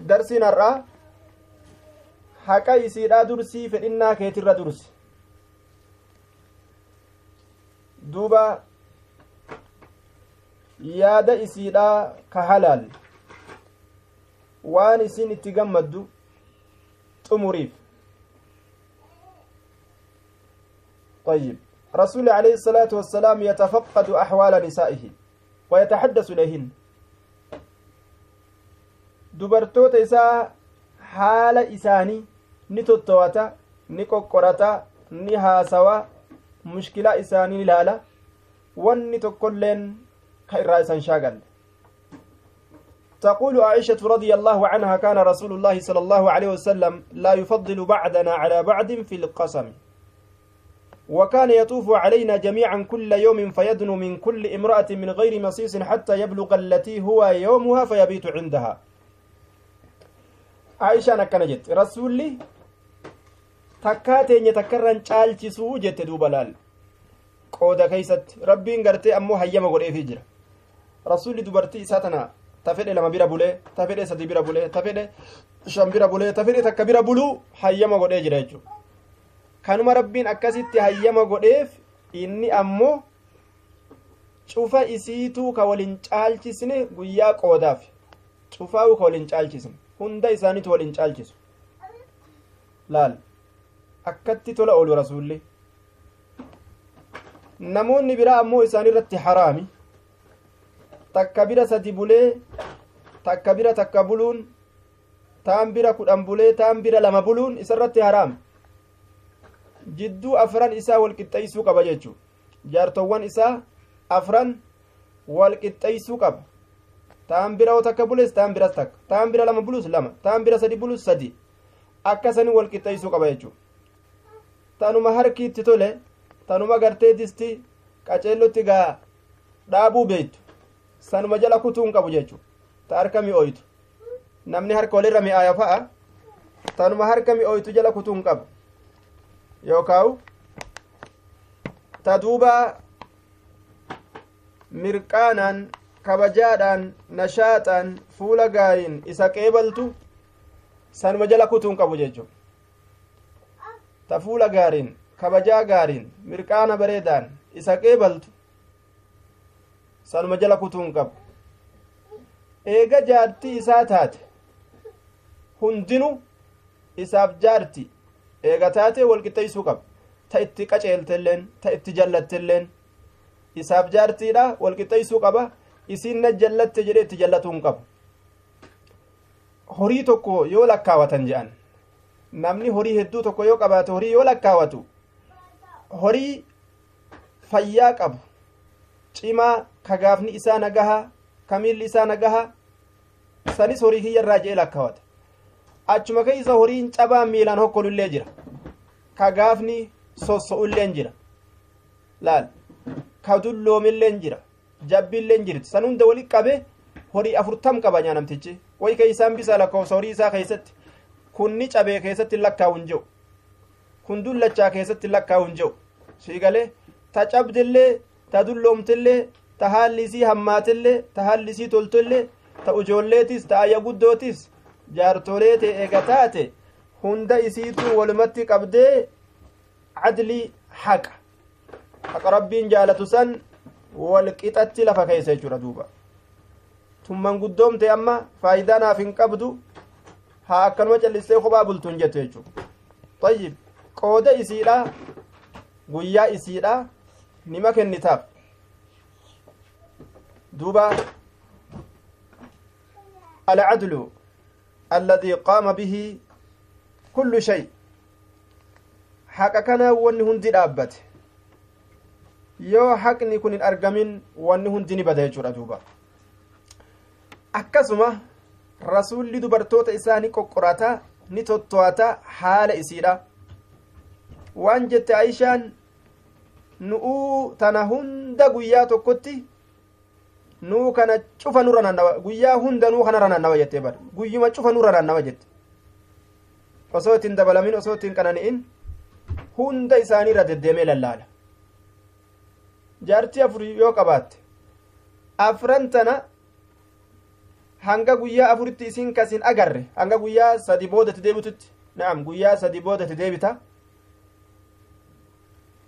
darsiin har'aa haqa isiidhaa dursii fedhinnaa keetirra dursi duuba yaada isiidhaa ka halaal waan isin itti gammaddu xumuriif طيب رسول عليه الصلاة والسلام يتفقد أحوال نسائه ويتحدث إليهن دبرتوت إساء حال إساني نتوتوتا نكوكورتا نهاسوا مشكلة إساني لالا ونتوكلن كإرائسا شاغل تقول عائشة رضي الله عنها كان رسول الله صلى الله عليه وسلم لا يفضل بعضنا على بعض في القسم وكان يطوف علينا جميعا كل يوم فيدنو من كل امرأة من غير مصيص حتى يبلغ التي هو يومها فيبيت عندها عائشة نكنجت رسولي تكاتين يتكرن چالچسو جت دوبلال قودا كيست ربين غرتي امو حيما غدي فيجر رسولي دبرتي ساتنا تفيد لما بيرا بوله تفيد سدي بيرا بوله تفيد شام بيرا بوله تفيد تكبيرا بولو حيما غدي جريجو kanuma rabbiin akkasitti hayyama godheef inni ammoo cufa isiituu ka waliin caalchisne guyyaa qoodaaf cufaa'u ka waliin caalchisne hunda isaaniitu waliin caalchisu laal akkatti tola oolu rasuulli namoonni biraa ammoo isaanirratti haraami takka bira sadi bulee takka bira takka buluun taan bira 10 bulee taan bira 2 buluun isarratti haraami jidduu afran isaa wal qixxeessuu qaba jechu jaartowwan isaa afran wal qixxeessuu qaba taan bira takka bules taan bira takka taan bira 2 bulus 2 taan bira 3 bulus 3 akkasani wal qixxeessuu qaba jechu tanuma harkiitti tole tanuma gartee disti qaceellotti gaa dhaabuu beeytu sanuma jala kutuun qabu jechu ta harka mi'ooytu namni harka walirra mi'aaya fa'a tanuma harka mi'ooytu jala kutuun qabu yookaan taduuba mirqaanaan kabajaadhaan nashaaxaan fuula gaariin isa qeebaltu sanuma jala kutuun qabu jechuudha ta fuula gaariin kabajaa gaariin mirqaana bareedaan isa qeebaltu sanuma jala kutuun qabu eega jaartii isaa taate hundinuu isaaf jaartii eega taate wal qixxeessuu qaba ta itti qaceeltelleen ta itti jallattelleen isaaf jaartiidha wal qixxeessuu qaba isiin na jallatte jedhee itti jallatuun qabu horii tokko yoo lakkaawatan jedhan namni horii hedduu tokko yoo qabaate horii yoo lakkaawatu horii fayyaa qabu cimaa kagaafni isaa nagaha kamiilli isaa nagaha sanis horii kiyyarraa jedhee lakkaawata achuma keessa horiin cabaa miilaan hokkolullee jira kagaafni sosso'ulleen jira laal ka dulloomilleen jira jabbiilleen jirti san hunda walitti qabe horii 40 qaba nyaanamtichi way keeysaan bisa lakkoofsa horii isaa keessatti kunni cabee keessatti lakkaa'uun jiru kun dullachaa keessatti lakkaa'uun jiru siigalee ta cabdillee ta dulloomtillee ta haallisii hammaatillee ta haallisii toltollee ta ujoolleetis ta ayya guddootis jaartolee ta'e eega taate hunda isiituu walumatti qabdee adlii haqa rabbiin jaalatu san wal qixatti lafa keessa jechuudha duuba tumman guddoomte amma faayidaa naaf hin qabdu haa akkanuma callistee kophaa bultuun jettu jechuudha tayyib qooda isiidha guyyaa isiidha nima kennitaaf duuba alcadlu الذي قام به كل شيء حق كان وني هندي دابت يو حقني كن ارغمين وني هندي بده جرا دوبا akkasuma rasuulli dubartoota isaanii qoqqorata ni tottoata haala isiidha waan jette Aishaan nu'uu tana hunda guyyaa tokkotti nuu kana cufa nurra nannawa guyyaa hunda nuu kana ranannawa jettee bar guyyuma cufa nurra nannawa jette osoo ittiin dabalamin osoo ittiin qanani'in hunda isaanii irra deddeemee lallaala jaartii afur yoo qabaatte afran tana hanga guyyaa afuritti isin kasin agarre hanga guyyaa sadi boodatti deebitutti naam guyyaa sadi boodatti deebita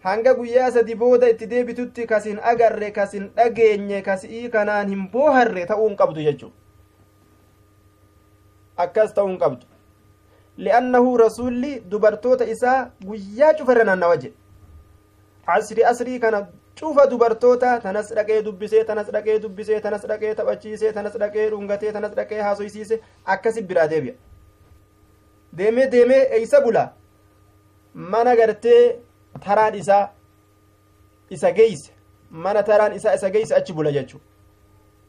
hanga guyyaa sadi booda itti deebitutti kasin agarre kasin dhageenye kasii kanaan hin booharre ta'uun qabdu jechuudha akkas ta'uun qabdu li'annahu rasuulli dubartoota isaa guyyaa cufarra naannawa jedhe asrii kana cufa dubartoota tanas dhaqee dubbisee tanas dhaqee dubbisee tanas dhaqee taphachiisee tanas dhaqee dhungatee tanas dhaqee haasoysiise akkasi biraa deebi'a deemee eeysa bula mana gartee taraan isaa isa geeyse mana taraan isaa isa geeyse achi bula jechuu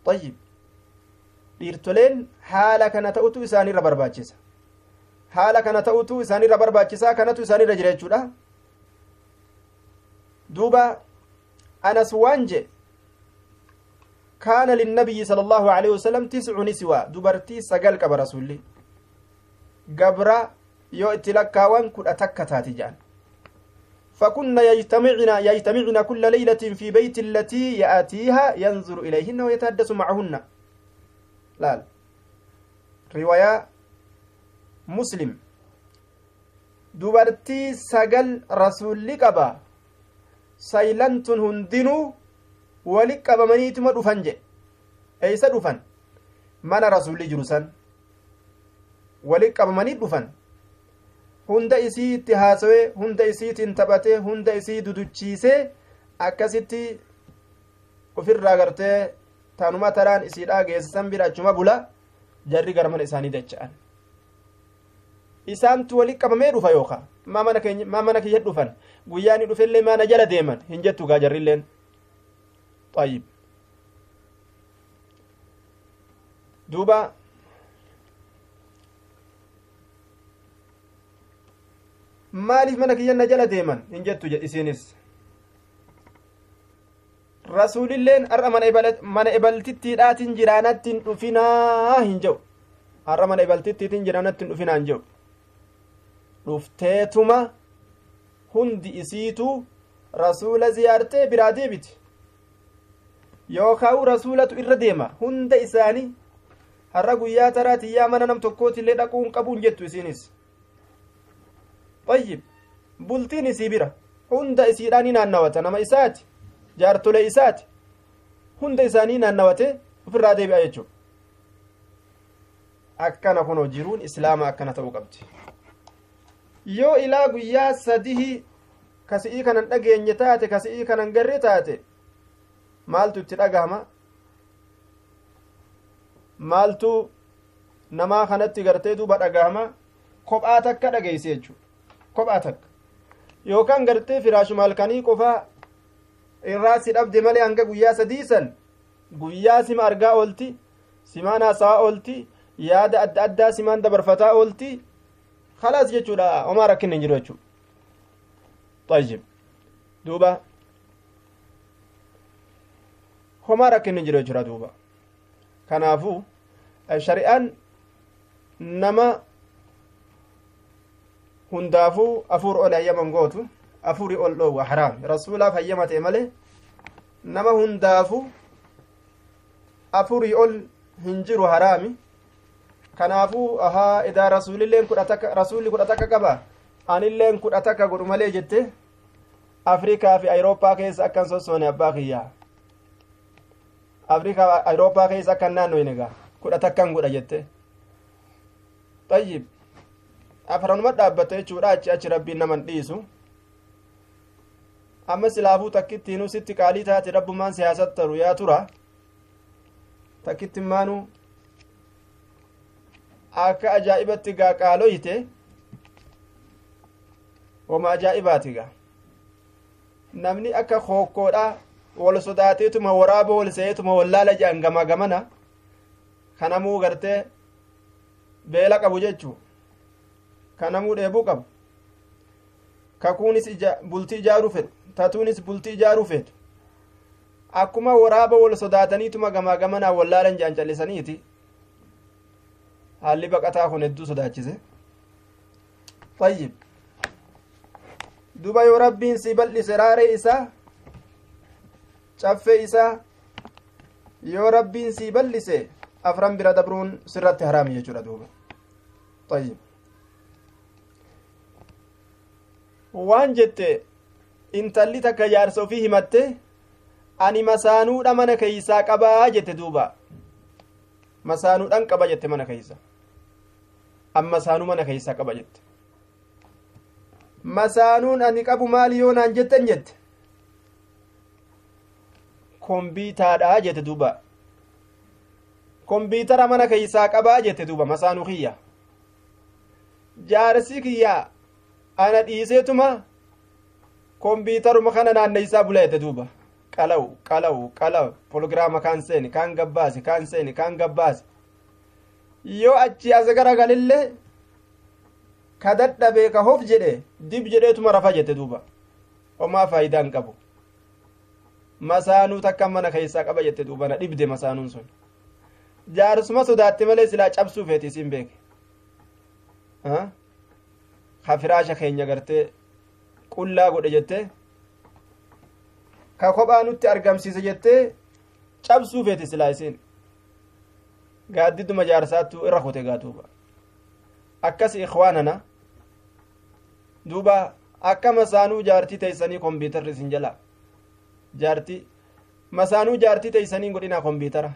tayyib dhiirtoleen haala kana ta'utu isaanirra barbaachisa haala kana ta'utu isaanirra barbaachisaa kanatu isaanirra jira jechuudha duuba anas waan je kaana linnabiyyi sala allahu aleyhi wasalam 9 niswa dubartii 9 qaba rasulli gabra yoo itti lakkaawan 11 taati jedhan فكنا يجتمعن كل ليلة في بيت التي يأتيها ينظر إليهن ويتحدث معهن لا رواية مسلم dubartii 9 rasuulli qaba saylantun hundinuu wali qabamaniituma dhufan jedhe eeysa dhufan mana rasuulli jiru san wali qabamanii dhufan hunda isii itti haasawee hunda isiitiin taphatee hunda isii duduchiisee akkasitti ofirraa gartee taanuma taraan isiidhaa geessisan bira achuma bula jarri gara mana isaanii dacha'an isaantu wali qabamee dhufa yookaan maa mana kiyya dhufan guyyaani dhufellee maana jala deeman hin jettu gaa jarrilleen طيب duuba maaliif mana kiyya na jala deeman hin jettu isiinis rasuulilleen har'a mana ibaltittiidhaatiin jiraanattiin dhufinaa hin jedhu har'a mana ibaltittiitiin jiraanattiin dhufinaa hin jedhu dhufteetuma hundi isiitu rasuula ziyaartee biraa deebiti yookaan rasuulatu irra deema hunda isaanii har'a guyyaa taraatiyyaa mana nam tokkootillee dhaquun qabuun jettu isiinis طيب bultiin isii bira hunda isiidhaanii naannawata nama isaati jaartolee isaati hunda isaanii naannawate ofirraa deebi'a jechuudha akkana kunoo jiruun islaama akkana ta'uu qabdi yoo ilaa guyyaa sadihi kasi'ii kanan dhageenye taate kasi'ii kanan garre taate maaltu itti dhagahama maaltu namaa kanatti gartee duuba dhagahama kophaa takka dhageeyse jechuudha kophaa takka yookaan gartee firaashuma halkanii qofaa irraa si dhabde malee hanga guyyaa sadiisan guyyaa sima argaa oolti simaan haasawaa oolti yaada adda addaa simaan dabarfataa oolti khalaas jechuudha homaa rakkinni hin jiru jechuudha طيب duuba homaa rakkinni hin jiru jechuudha duuba kanaafuu shari'aan nama hundaafuu afuur ol hayyaman gootu afuuri ol dhoowwa haraam rasuulaaf hayyamate malee nama hundaafu afuurii ol hin jiru haraami kanaafuu ahaa idaa rasuulilleen rasuulli 11 qaba anilleen 11 godhu malee jette afrikaa fi ayirooppaa keessa akkan sossoone abbaa kiyyaa afrikaa ayirooppaa keessa akkan naannoyin egaa 11 godha jette tayyib afaranuma dhaabbatte jechuudha achi rabbiin naman dhiisu amma silaafuu takkittiinuu sitti qaalii taate rabbumaan siyaasattaru yaa tura takkitti maanu akka ajaa'ibatti gaa qaaloyte wama ajaa'ibaati gaa namni akka hookkoodha wal sodaateetuma waraaba wal se'eetuma wallaala jedhan gamaa gamana kanamuu gartee beela qabu jechuu kanamuu dheebuu qabu kakuunis bultii ijaaruu fedhu tatuunis bultii ijaaruu fedhu akkuma waraaba wal sodaataniituma gamaa gamanaa wallaalan jedhan callisaniiti haalli baqataa kun hedduu sodaachise tayyib duba yoo rabbiin si bal'ise raaree isaa caffee isaa yoo rabbiin si bal'ise afran bira dabruun sirratti haraami jechuudha duuba طيب waan jette intalli takka jaarsa ofii himatte ani masaanuudha mana keeysaa qabaa jette duuba masaanuudhaan qaba jette mana keeysa amma masaanuu mana keeysaa qaba jette masaanuun ani qabu maali yoo naan jetten jette kombiitaadha jette duuba kombiitara mana keeysaa qabaa jette duuba masaanuu kiyya jaarsi kiyya ana dhiiseetuma kombiitaruma kana naanneysaa bula jette duuba qalaw pologiraama kaan seeni kaan gabbaasi kaan seeni kaan gabbaasi yoo achi as garagalillee ka dadhabee ka hof jedhe dib jedheetuma rafa jette duuba homaa faayidaan qabu masaanuu takka mana keeysaa qaba jette duuba na dhibde masaanuun sun jaarsuma sodaatte malee silaa cabsuu feeti isin beeke ka firaasha keenya gartee qullaa godhe jette ka kophaa nutti argamsiise jette cabsuu feeti silaa isin gaaddiduma jaarsaattu irra kote gaa duuba akkas ikhwaanana duuba akka masaanuu jaartii teeysanii kombiitarri isin jala jaartii masaanuu jaartii teeysanii godhina kombiitara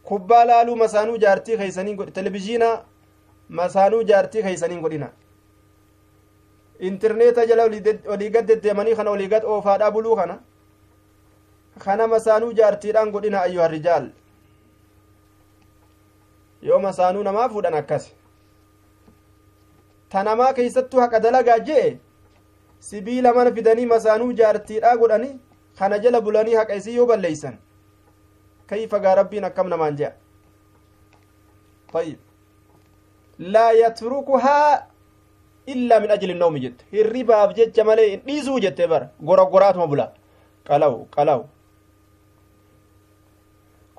kubbaa laaluu masaanuu jaartii keeysanii godhi televizhiina masaanuu jaartii keeysanii godhina interneeta jala olii gad deddeemanii kana olii gad oofaadhaa buluu kana masaanuu jaartiidhaan godhina ayyuha rijaal yoo masaanuu namaa fuudhan akkas ta namaa keeysattuu haqa dalagaa jee sibiila mana fidanii masaanuu jaartiidhaa godhani kana jala bulanii haqa isii yoo balleeysan kayfa gaa rabbiin akkam namaan jea طيب لا يتركها إلا من أجل النوم جت الربا بجت جمالي نيزو جت بر غرغرات مبلا قلو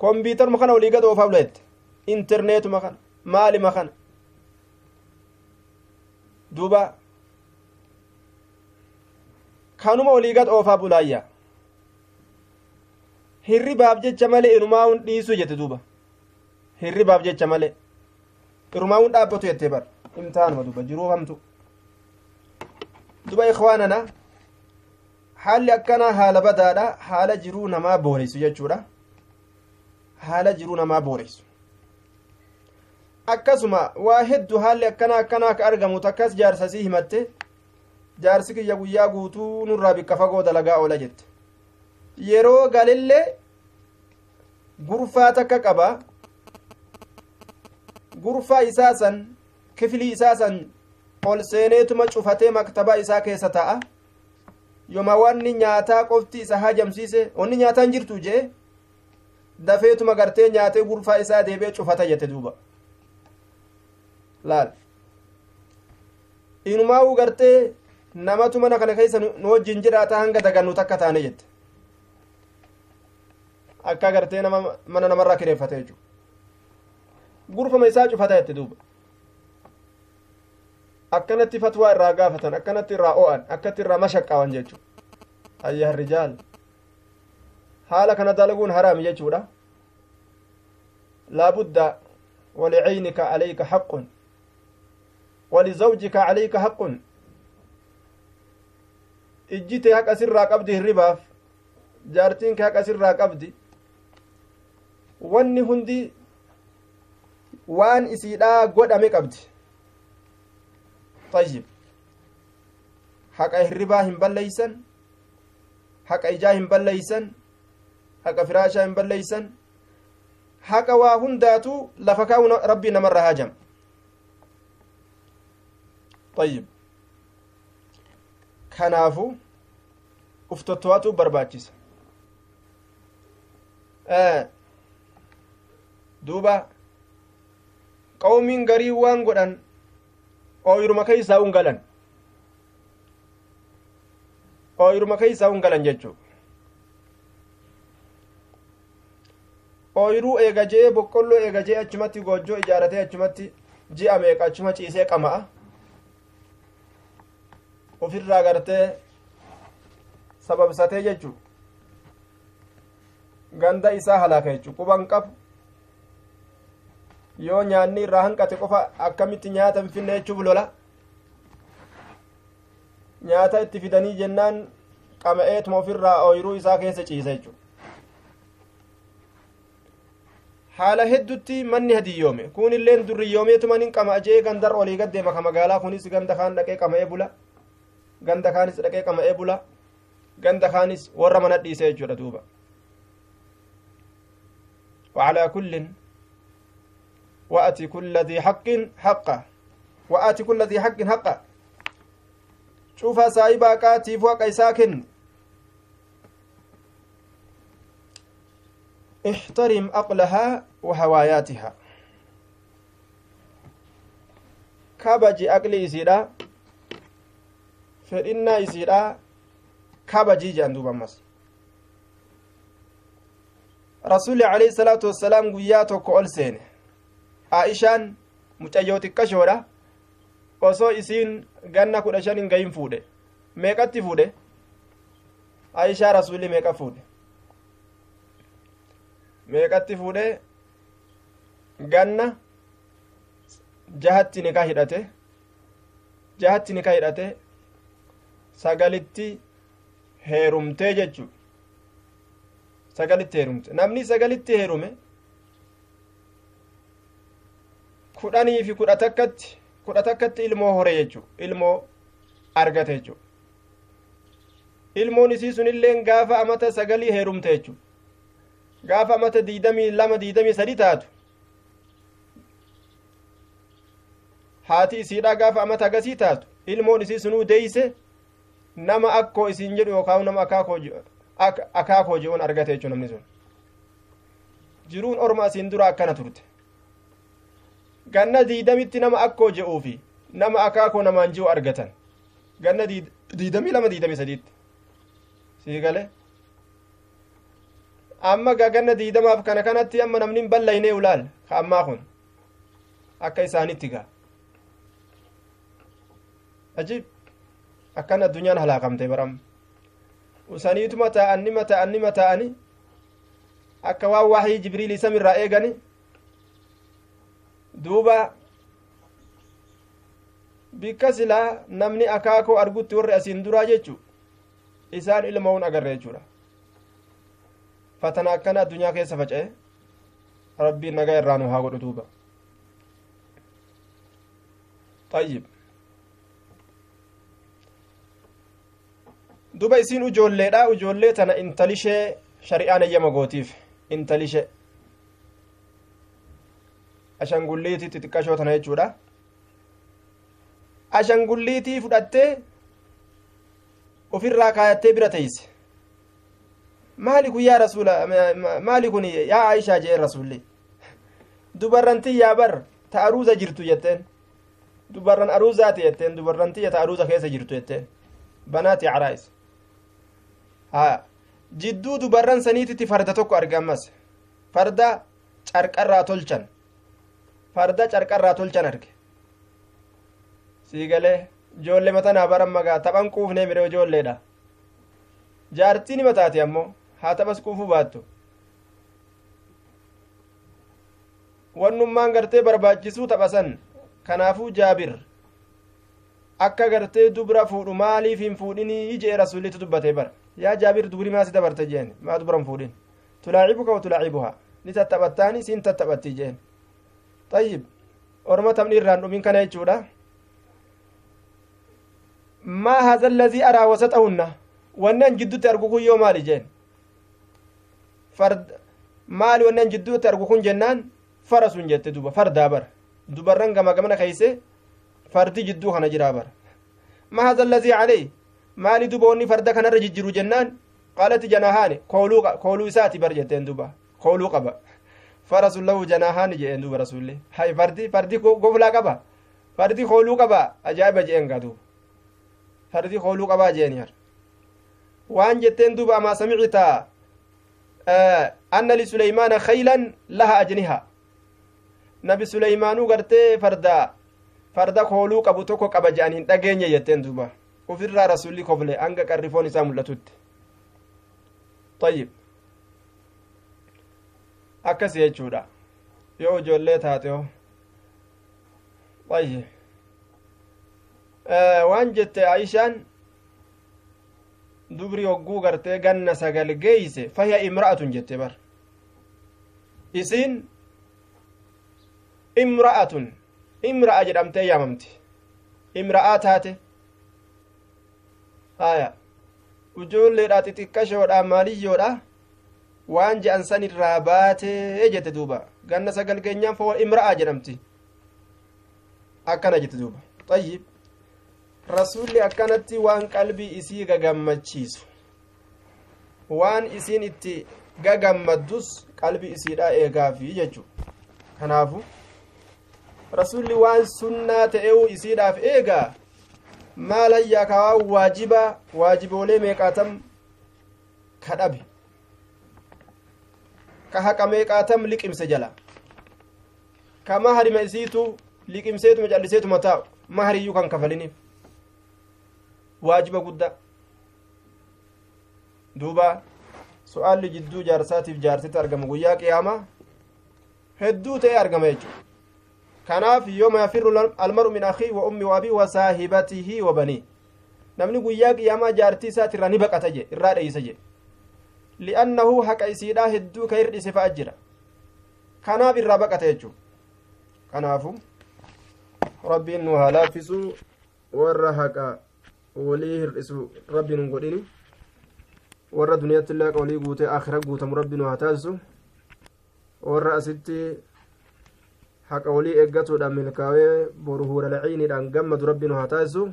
كمبيوتر مخنا ولي قد وفاولت انترنت مخنا مالي مخنا دوبا كانوا ولي قد وفابولايا hirribaaf jecha malee inumaa'uun dhiisuu jette duuba hirribaaf jecha malee inumaa'uun dhaabbatu jettee bar imtaanuma duuba jiruu hamtu duuba ikhwaanana haalli akkanaa haala badaadha haala jiruu namaa booreysu jechuudha haala jiruu namaa booreysu akkasuma waa hedduu haalli akkanaa ka argamu takkas jaarsasii himatte jaarsi kiyya guyyaa guutuu nurraa bikka fagoo dalagaa oola jette yeroo galillee gurfaa takka qaba gurfaa isaa san kifilii isaa san ol seeneetuma cufatee maktabaa isaa keessa ta'a yoma wanni nyaataa qofti isa hajamsiise onni nyaataa hin jirtu jee dafeetuma gartee nyaatee gurfaa isaa deebee cufata jette duuba laal inumaa'uu gartee namatu mana kana keessa nu wajjin jiraata hanga dagannu takka taane jette akka gartee nama mana namarraa kireeffate jechuudha gurfama isaa cufata jette duuba akkanatti fatwaa irraa gaafatan akkanatti irraa o'an akkatti irraa mashaqqaawan jechuudha ayyaha rijaal haala kana dalaguun haraami jechuudha laabudda walicaynika calayka haqqun walizawjika calayka haqqun ijjite haqa sirraa qabdi hirribaaf jaartiinka haqa sirraa qabdi wanni hundi waan isiidhaa godhame qabdi طيب haqa hirribaa hin balleeysan haqa ijaa hin balleeysan haqa firaashaa hin balleeysan haqa waa hundaatu lafa kaa'u rabbii namarra haajam طيب kanaafu uftotto'atu barbaachisa duuba qawmiin garii waan godhan ooyiruma keeysaa ungalan ooyiruma keeysaa ungalan jechuu ooyiruu eega je'ee boqqolloo eega je'ee achumatti goojjoo ijaaratee achumatti ji'a meeqa achuma ciisee qama'a ofirraa gartee sababsatee jechuu ganda isaa halaaka jechuudha quban qabu yoo nyaanni irraa hanqate qofa akkamitti nyaata hin finne jechuuf lola nyaata itti fidanii jennaan qama'eetuma ofirraa ooyiruu isaa keessa ciisa jechuudha haala heddutti manni hadiyyoome kun illeen durriyoomeetuma nin qama'a jee gandar olii gaddeema ka magaalaa kunis ganda kaan dhaqee qama'ee bula ganda kaanis dhaqee qama'ee bula ganda kaanis warra mana dhiisee jechuudha duuba وعلى كل وأتي كل ذي حق حقه وآتي كل ذي حق حقه شوف سايبا كاتي فوق ساكن احترم عقلها وهواياتها كبجي عقلي يسيرا فإنا يسيرا كبجي جاندو بمس رسول عليه الصلاة والسلام قياتو كول سينه عائشان mucayyoo xiqqashoodha osoo isiin ganna 15 hin gahin fuudhe meeqatti fuudhe Aishaa rasuulli meeqa fuudhe meeqatti fuudhe ganna jahatti nikaa hidhate sagalitti heerumtee jechuu sagalitti heerumte namni sagalitti heerume 10 fi 10 takkatti ilmoo hore jechuu ilmoo argate jechuu ilmoon isii sun illeen gaafa amata sagalii heerumte jechuu gaafa amata 22-23 taatu haati isiidha gaafa amata agasii taatu ilmoon isii sunuu deeyse nama akkoo isiin jedhu yookaan nama akaakoo je'uun argate jechuu namni sun jiruun orma asiin dura akkana turte ganna 20tti nama akkoo je'uufi nama akaakoo namaan ji'u argatan ganna 22-23tti sii gale amma ganna 20maaf kana kanatti amma namni ballayne ulaal ka ammaa kun akka isaanitti gaa ajib akkan addunyaan halaakamte baram usaniituma ta'ani akka waan wahii jibriil isamirraa eegani duuba bikka silaa namni akaakoo argutti warri asiin duraa jechu isaan ilmoon agarre jechuudha fatana akkana addunyaa keessa faca'e rabbiin nagaa irraa nu haa godhu duuba طيب duba isiin ujoolleedha ujoollee tana intalishee shari'aan eyyama gootiif intalishee ashangulliitii xixiqqashoo tana jechuudha ashangulliitii fudhattee ofirraa kaayattee bira teeyse maali kun yaa rasuula maali kun yaa Aishaa jee rasuulli dubarrantii yaa bar ta aruuza jirtu jetteen dubarran aruuzaati jetteen dubarrantii ta aruuza keessa jirtu jetteen banaati caraa'is haa jidduu dubarran saniititti farda tokko argamas farda carqarraa tolchan arge sii galee ijoollee matanaa baran magaa taphan quufnee mire ijoolleedha jaartiin mataati ammoo haa taphas quufuu baattu wannummaan gartee barbaachisuu taphasan kanaafuu jaabir akka gartee dubra fuudhu maaliif hin fuudhinii jee rasuullitu dubbatee bara yaa jaabir dubri maasi dabarte jeen maa dubran fuudhin tulaacibuka wa tulaacibuhaa ni tattaphattaani siin tattaphatti jeen طيب orma tamni irraan dhumin kana jechuudha ما هذا الذي أرى وسطهن ونن جدو ترغو يو مالي جين فرد مالي ونن جدو ترغو جنان فرس جت دوبا فرد دابر دوبرن كما كما كيسه فردي جدو خنا جرابر ما هذا الذي عليه مالي دوبوني فرد كان رججرو جنان قالت جناهان قولو ساتي برجتين دوبا قولو قبا فرس له جناهان جين دوبا رسول الله هاي فردي غفلا قبا فردي قولو قبا اجايب جين غدو فردي قولو قبا جين يار وان جتين دوبا ما سمعتا أن لسليمان خيلا لها أجنها نبي سليمانو غرتي فردا قولو قبو توكو قبا جانين دغينيا يتين دوبا وفر رسولي قبل انغا قرفون ساملتوت طيب akkas jechuudha yoo ijoollee taateo طيب waan jette Aishaan dubri hogguu gartee ganna sagal geeyse fahiya imra'atun jette bar isiin imra'atun imra'a jedhamtee yaamamti imra'aa taate haya ijoolleedha xixiqqashoodha maaliyyoodha waan je'an san irraa baatee jette duuba ganna sagal geenyaan fa imra'a jedhamti akkana jette duuba طيب rasuulli akkanatti waan qalbii isii gagammachiisu waan isiin itti gagammaddus qalbii isiidhaa eegaafi jechu kanaafu rasuulli waan sunnaa ta'e'uu isiidhaaf eegaa maal hayyaa kawaa waajiboolee meeqaatam kadhabe ka haqa meeqaatam liqimse jala ka maharima isiitu liqimseetuma calliseetuma taa'u mahariyyuu kan kafaliniif waajiba guddaa duuba su'aalli jidduu jaarsaatiif jaartitti argamu guyyaa qiyaamaa hedduu ta'e argama jechuudha kanaaf yooma yafirru almaru min akhii wa ummi wa abii wa saahibatihi wa banii namni guyyaa qiyaamaa jaartii isaati irraa ni baqata je irraa dheeysa je li'annahu haqa isiidhaa hedduu ka hirdhise fa'a jira kanaaf irraa baqata jechuudha kanaafu rabbiin nu haa laaffisu warra haqa walii hir'isu rabbiin hin godhini warra duniyaatti illaa qawlii guutee aakhira guutamu rabbiin haa taasisu warra asitti haqa walii eeggatuudhaan milkaawee boru huura laciiniidhaan gammadu rabbiin haa taasisu